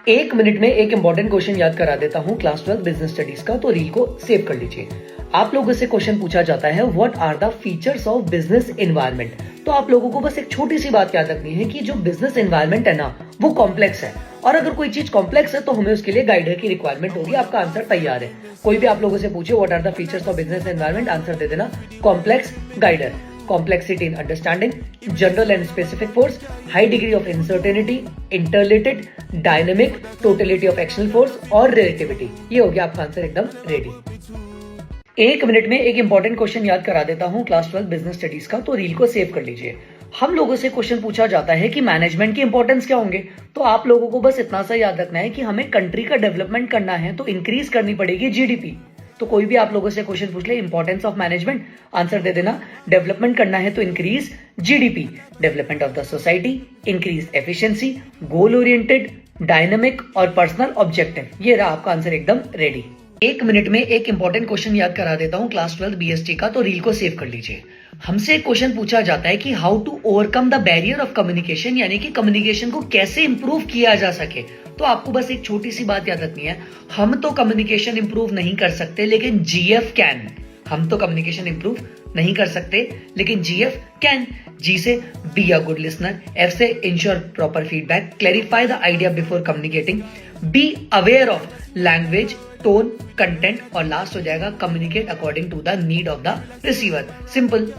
एक मिनट में एक इंपॉर्टेंट क्वेश्चन याद करा देता हूं क्लास 12 बिजनेस स्टडीज का, तो रील को सेव कर लीजिए। आप लोगों से क्वेश्चन पूछा जाता है what are the features of business environment. तो आप लोगों को बस एक छोटी सी बात याद रखनी है कि जो बिजनेस एनवायरनमेंट है ना वो कॉम्प्लेक्स है, और अगर कोई चीज कॉम्प्लेक्स है तो हमें उसके लिए गाइडर की रिक्वायरमेंट होगी। आपका आंसर तैयार है। कोई भी आप लोगों से पूछे what are the features of business environment, answer दे देना कॉम्प्लेक्स, गाइडर, complexity in understanding, general and specific force, high degree of uncertainty, interrelated, dynamic, totality of actional force और relativity। ये हो गया आपका आंसर एकदम रेडी। एक मिनट में एक इंपॉर्टेंट क्वेश्चन याद करा देता हूं क्लास 12 बिजनेस स्टडीज का, तो रील को सेव कर लीजिए। हम लोगों से क्वेश्चन पूछा जाता है कि मैनेजमेंट की इंपॉर्टेंस क्या होंगे। तो आप लोगों को बस इतना सा याद रखना है कि हमें कंट्री का डेवलपमेंट करना है तो इंक्रीज करनी पड़ेगी जीडीपी। तो कोई भी आप लोगों से क्वेश्चन पूछ ले इंपॉर्टेंस ऑफ मैनेजमेंट, आंसर दे देना डेवलपमेंट करना है तो increase GDP, development of the society, increase efficiency, goal oriented, dynamic और पर्सनल ऑब्जेक्टिव। ये रहा आपका आंसर एकदम रेडी। एक मिनट में एक इंपॉर्टेंट क्वेश्चन याद करा देता हूं क्लास 12 बीएसटी का, तो रील को सेव कर लीजिए। हमसे एक क्वेश्चन पूछा जाता है कि how to overcome the barrier of communication, यानी कि कम्युनिकेशन को कैसे इंप्रूव किया जा सके। तो आपको बस एक छोटी सी बात याद रखनी है, हम तो कम्युनिकेशन इंप्रूव नहीं कर सकते लेकिन जीएफ कैन। हम तो कम्युनिकेशन इंप्रूव नहीं कर सकते लेकिन जीएफ कैन। जी से be a good listener, F से ensure proper feedback, clarify the idea before communicating, be aware of language, tone, content, और लास्ट हो जाएगा communicate according to the need of the receiver. Simple.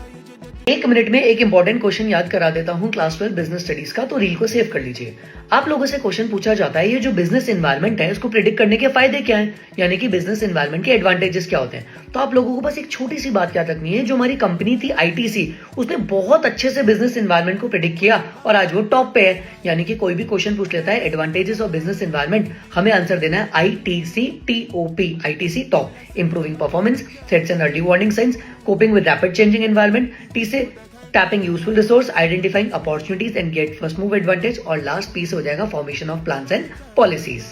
एक minute में एक important question याद करा देता हूं क्लास 12 बिजनेस स्टडीज का, तो रील को सेव कर लीजिए। आप लोगों से क्वेश्चन पूछा जाता है ये जो बिजनेस एनवायरनमेंट है उसको प्रिडिक्ट करने के फायदे क्या हैं, यानी कि बिजनेस एनवायरनमेंट के एडवांटेजेस क्या होते हैं। तो आप लोगों को बस एक छोटी सी बात याद रखनी है, जो हमारी कंपनी थी आईटीसी, उसने बहुत अच्छे से बिजनेस एनवायरनमेंट को प्रिडिक्ट किया और आज वो टॉप पे है। यानी कि कोई भी क्वेश्चन पूछ लेता है एडवांटेजेस ऑफ बिजनेस एनवायरनमेंट, हमें आंसर देना है ITC, TOP, ITC top, improving performance, sets and early warning science, coping with rapid changing environment, T से tapping useful resource, identifying opportunities and get first move advantage, और last piece हो जाएगा formation of plans and policies.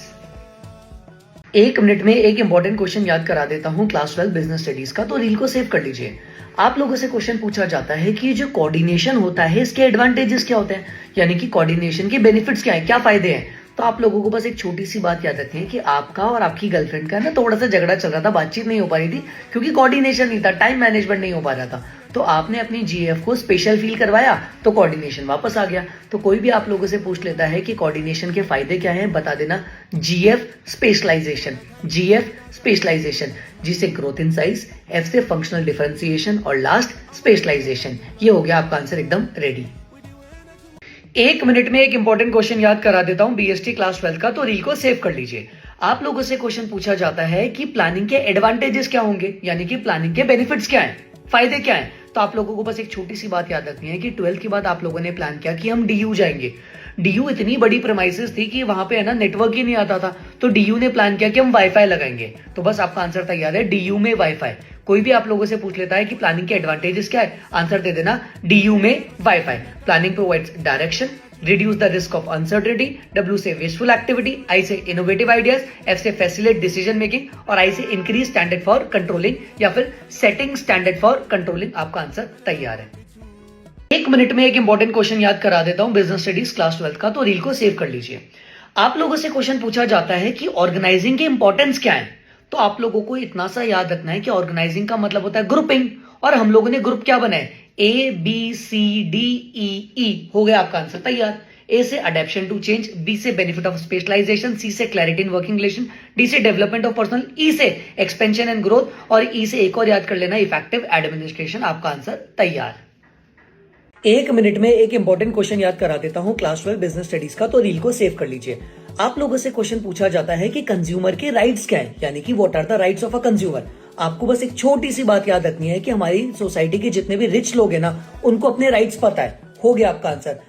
एक minute में एक important question याद करा देता हूं क्लास 12 बिजनेस स्टडीज का, तो रील को सेव कर लीजिए। आप लोगों से क्वेश्चन पूछा जाता है कि जो कोऑर्डिनेशन होता है इसके एडवांटेजेस क्या होते हैं, यानी कि कोऑर्डिनेशन के बेनिफिट्स क्या है, क्या फायदे हैं। तो आप लोगों को बस एक छोटी सी बात याद रखनी है कि आपका और आपकी गर्लफ्रेंड का ना थोड़ा सा झगड़ा चल रहा था, बातचीत नहीं हो पा रही थी क्योंकि कोऑर्डिनेशन नहीं था, टाइम मैनेजमेंट नहीं हो पा रहा था। तो आपने अपनी जीएफ को स्पेशल फील करवाया तो कोऑर्डिनेशन वापस आ गया। तो कोई भी आप लोगों से पूछ लेता है कि कोऑर्डिनेशन के फायदे क्या हैं, बता देना जीएफ स्पेशलाइजेशन, जीएफ स्पेशलाइजेशन, जी से ग्रोथ इन साइज, एफ से फंक्शनल डिफरेंशिएशन और लास्ट स्पेशलाइजेशन। ये हो गया आपका आंसर एकदम रेडी। एक मिनट में एक इंपॉर्टेंट क्वेश्चन याद करा देता हूं बीएसटी क्लास 12 का, तो रील को सेव कर लीजिए। आप लोगों से क्वेश्चन पूछा जाता है कि प्लानिंग के एडवांटेजेस क्या होंगे, यानी कि प्लानिंग के बेनिफिट्स क्या हैं, फायदे क्या हैं। तो आप लोगों को बस एक छोटी सी बात याद रखनी है कि 12th के बाद आप लोगों ने प्लान किया कि हम डीयू जाएंगे। डीयू इतनी बड़ी प्रेमाइसेस थी कि वहां पे है ना नेटवर्क ही नहीं आता था, तो डीयू ने प्लान किया कि हम वाईफाई लगाएंगे। तो बस आपका आंसर तैयार है, डीयू में वाईफाई। कोई भी आप लोगों से पूछ लेता है कि प्लानिंग के एडवांटेजेस क्या है, आंसर दे देना डीयू में wifi. Planning provides direction, reduce the risk of uncertainty, W से wasteful activity, I से innovative ideas, F से facilitate decision making और I से increase standard for controlling या फिर setting standard for controlling। आपका आंसर तैयार है। एक मिनट में एक इंपॉर्टेंट क्वेश्चन याद करा देता हूं बिजनेस स्टडीज क्लास 12 का, तो रील को सेव कर लीजिए। आप लोगों से क्वेश्चन पूछा जाता है कि ऑर्गेनाइजिंग की इंपॉर्टेंस क्या है। तो आप लोगों को इतना सा याद रखना है कि ऑर्गेनाइजिंग का मतलब होता है ग्रुपिंग, और हम लोगों ने ग्रुप क्या बनाए, A B C D E ई। हो गया आपका आंसर तैयार। ए से अडेप्शन टू चेंज, बी से बेनिफिट ऑफ स्पेशलाइजेशन, सी से clarity in working relation, D से डेवलपमेंट ऑफ पर्सनल, ई से एक्सपेंशन एंड ग्रोथ, और ई से एक और याद कर लेना इफेक्टिव एडमिनिस्ट्रेशन। आपका आंसर तैयार। एक मिनट में एक इंपॉर्टेंट क्वेश्चन याद करा देता हूं क्लास 12 बिजनेस स्टडीज का, तो रील को सेव कर लीजिए। आप लोगों से क्वेश्चन पूछा जाता है कि कंज्यूमर के राइट्स क्या है, यानी कि what are the rights of a consumer. आपको बस एक छोटी सी बात याद रखनी है कि हमारी सोसाइटी के जितने भी रिच लोग हैं ना उनको अपने राइट्स पता है। हो गया आपका answer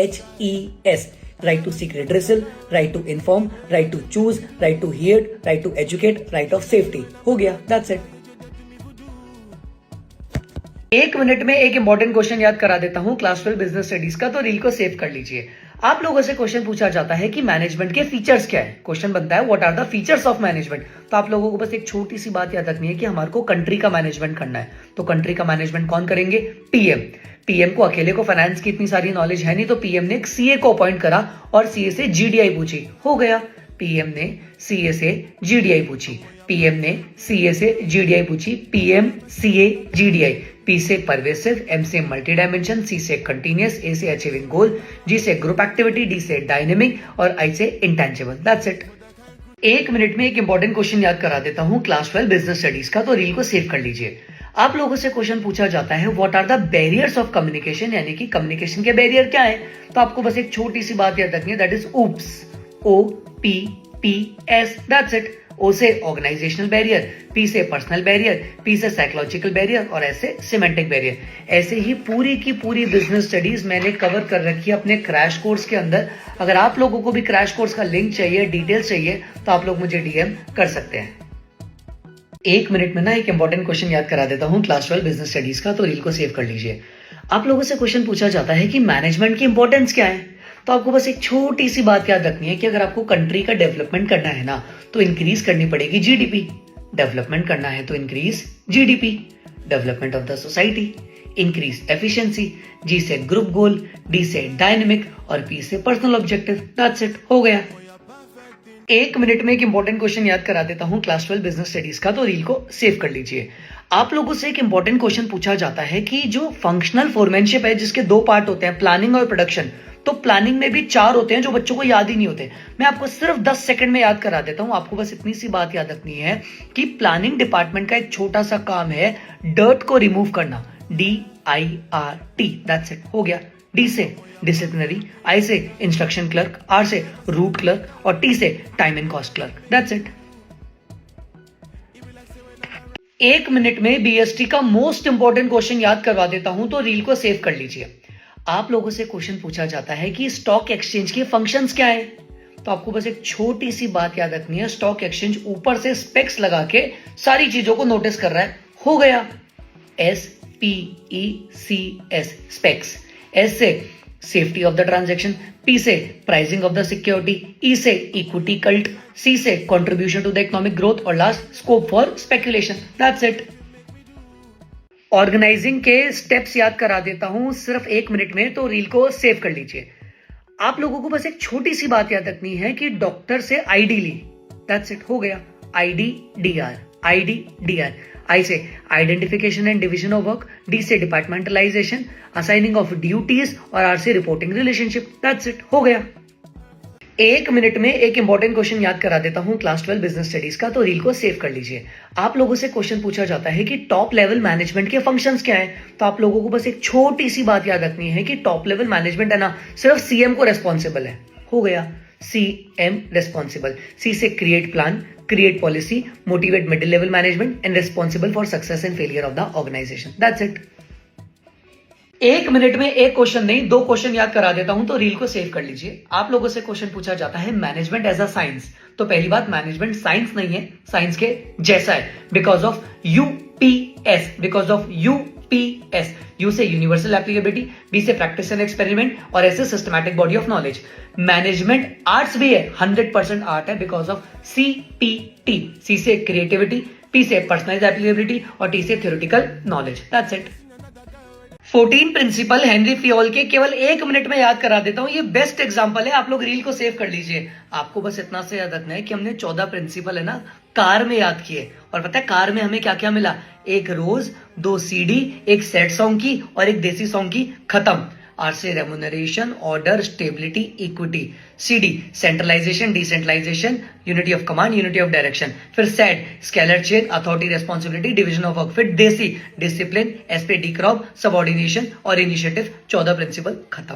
RICHES, right to seek redressal, right to inform, right to choose, right to hear, right to educate, right of safety. हो गया, दैट्स इट। एक मिनट में एक इंपॉर्टेंट क्वेश्चन याद करा देता हूं क्लास 12 बिजनेस स्टडीज का, तो रील को सेव कर लीजिए। आप लोगों से क्वेश्चन पूछा जाता है कि मैनेजमेंट के फीचर्स क्या है। क्वेश्चन बनता है what are the features of management. तो आप लोगों को बस एक छोटी सी बात याद रखनी है कि हमारे को कंट्री का मैनेजमेंट करना है। तो कंट्री का मैनेजमेंट कौन करेंगे? पीएम। पीएम को अकेले को फाइनेंस की इतनी सारी नॉलेज है नहीं, तो पीएम ने एक सीए को अपॉइंट करा और सीए से जीडीआई पूछी, हो गया। पीएम ने सीए से जीडीआई पूछी, पीएम ने सीए से जीडीआई पूछी, पीएम सीए जीडीआई। पी से परवेसिव, एम से मल्टी डायमेंशन, सी से कंटिन्यूअस, ए से अचीविंग गोल, जी से ग्रुप एक्टिविटी, डी से डायनेमिक और आई से इंटेंजिबल। That's it. एक मिनट में एक इंपॉर्टेंट क्वेश्चन याद करा देता हूं क्लास 12 बिजनेस स्टडीज का, तो रील को सेव कर लीजिए। आप लोगों से क्वेश्चन पूछा जाता है what are the barriers of communication, यानी कि कम्युनिकेशन के बैरियर क्या है। तो आपको बस एक छोटी सी बात याद रखनी है, that is oops. O P P S, that's it. O से ऑर्गेनाइजेशनल बैरियर, पी से पर्सनल बैरियर, पी से साइकोलॉजिकल बैरियर और एस से सिमेंटिक बैरियर। ऐसे ही पूरी की पूरी बिजनेस स्टडीज मैंने कवर कर रखी है अपने क्रैश कोर्स के अंदर। अगर आप लोगों को भी क्रैश कोर्स का लिंक चाहिए, डिटेल्स चाहिए, तो आप लोग मुझे डीएम कर सकते हैं। एक मिनट में ना एक इंपॉर्टेंट क्वेश्चन याद करा देता हूं क्लास 12 बिजनेस स्टडीज का, तो रील को सेव कर लीजिए। आप लोगों से क्वेश्चन पूछा जाता है कि मैनेजमेंट की इंपॉर्टेंस क्या है। तो आपको बस एक छोटी सी बात याद रखनी है कि अगर आपको कंट्री का डेवलपमेंट करना है ना, तो इंक्रीज करनी पड़ेगी जीडीपी। डेवलपमेंट करना है तो increase GDP. Development of the society, increase efficiency. G से ग्रुप गोल, डी से डायनेमिक और पी से पर्सनल ऑब्जेक्टिव। दैट्स इट, हो गया। एक मिनट में एक इंपॉर्टेंट क्वेश्चन याद करा देता हूं क्लास 12 बिजनेस स्टडीज का, तो रील को सेव कर लीजिए। आप लोगों से एक इंपॉर्टेंट क्वेश्चन पूछा जाता है कि जो फंक्शनल फोरमैनशिप है, जिसके दो पार्ट होते हैं, प्लानिंग और प्रोडक्शन, तो प्लानिंग में भी 4 होते हैं जो बच्चों को याद ही नहीं होते। मैं आपको सिर्फ 10 सेकंड में याद करा देता हूं। आपको बस इतनी सी बात याद रखनी है कि प्लानिंग डिपार्टमेंट का एक छोटा सा काम है डर्ट को रिमूव करना, DIRT। दैट्स इट, हो गया। डी से डिसिप्लिनरी, आई से इंस्ट्रक्शन क्लर्क, आर से रूट क्लर्क और टी से time and cost clerk. That's it. एक मिनट में बीएसटी का मोस्ट इंपॉर्टेंट क्वेश्चन याद करवा देता हूं, तो रील को सेव कर लीजिए। आप लोगों से क्वेश्चन पूछा जाता है कि स्टॉक एक्सचेंज के फंक्शंस क्या है। तो आपको बस एक छोटी सी बात याद रखनी है, स्टॉक एक्सचेंज ऊपर से स्पेक्स लगा के सारी चीजों को नोटिस कर रहा है, हो गया। SPECS, specs. एस से safety of the transaction, P से pricing of the security, E से इक्विटी कल्ट, सी से contribution to the economic growth और last scope for speculation. That's it. Organising के स्टेप्स याद करा देता हूं सिर्फ 1 मिनट में, तो रील को सेव कर लीजिए। आप लोगों को बस एक छोटी सी बात याद रखनी है कि डॉक्टर से आईडी ली, दैट्स इट, हो गया। IDDR, IDDR। आई से identification and division of work, D से डिपार्टमेंटलाइजेशन, असाइनिंग ऑफ ड्यूटीज और आर से रिपोर्टिंग रिलेशनशिप। दैट्स इट, हो गया। एक मिनट में एक इंपॉर्टेंट क्वेश्चन याद करा देता हूं क्लास 12 बिजनेस स्टडीज का, तो रील को सेव कर लीजिए। आप लोगों से क्वेश्चन पूछा जाता है कि टॉप लेवल मैनेजमेंट के फंक्शंस क्या है। तो आप लोगों को बस एक छोटी सी बात याद रखनी है कि टॉप लेवल मैनेजमेंट है ना, सिर्फ सीएम को रेस्पॉन्सिबल है, हो गया। CM रेस्पॉन्सिबल, सी से create plan, create policy, motivate middle level management and responsible for success and failure of the organization. That's it. एक मिनट में एक क्वेश्चन नहीं, 2 क्वेश्चन याद करा देता हूं, तो रील को सेव कर लीजिए। आप लोगों से क्वेश्चन पूछा जाता है मैनेजमेंट एज अ साइंस। तो पहली बात, मैनेजमेंट साइंस नहीं है, साइंस के जैसा है, because of UPS, because of UPS। You से यूनिवर्सल एप्लीकेबिलिटी, बी से प्रैक्टिस एंड एक्सपेरिमेंट और ऐसे systematic body of knowledge. Management arts भी है, 100% आर्ट है, बिकॉज ऑफ CPT। सी से क्रिएटिविटी, पी से पर्सनलाइज्ड एप्लीकेबिलिटी और टी से theoretical knowledge. That's it. 14 principle Henry Fayol के केवल 1 मिनट में याद करा देता हूं। ये बेस्ट एग्जांपल है, आप लोग रील को सेव कर लीजिए। आपको बस इतना से याद रखना है कि हमने 14 प्रिंसिपल है ना कार में याद किए, और पता है कार में हमें क्या क्या मिला? एक रोज, 2 CD, एक सैड सॉन्ग की और एक देसी सॉन्ग की, खत्म। आर से remuneration, order, stability, equity. CD centralisation, decentralisation, unity of command, unity of direction. फिर sad scalar chain, authority, responsibility, division of work. फिर देसी डिसिप्लिन, SP, डिक्रॉप, सबऑर्डिनेशन और इनिशिएटिव। 14 प्रिंसिपल खत्म।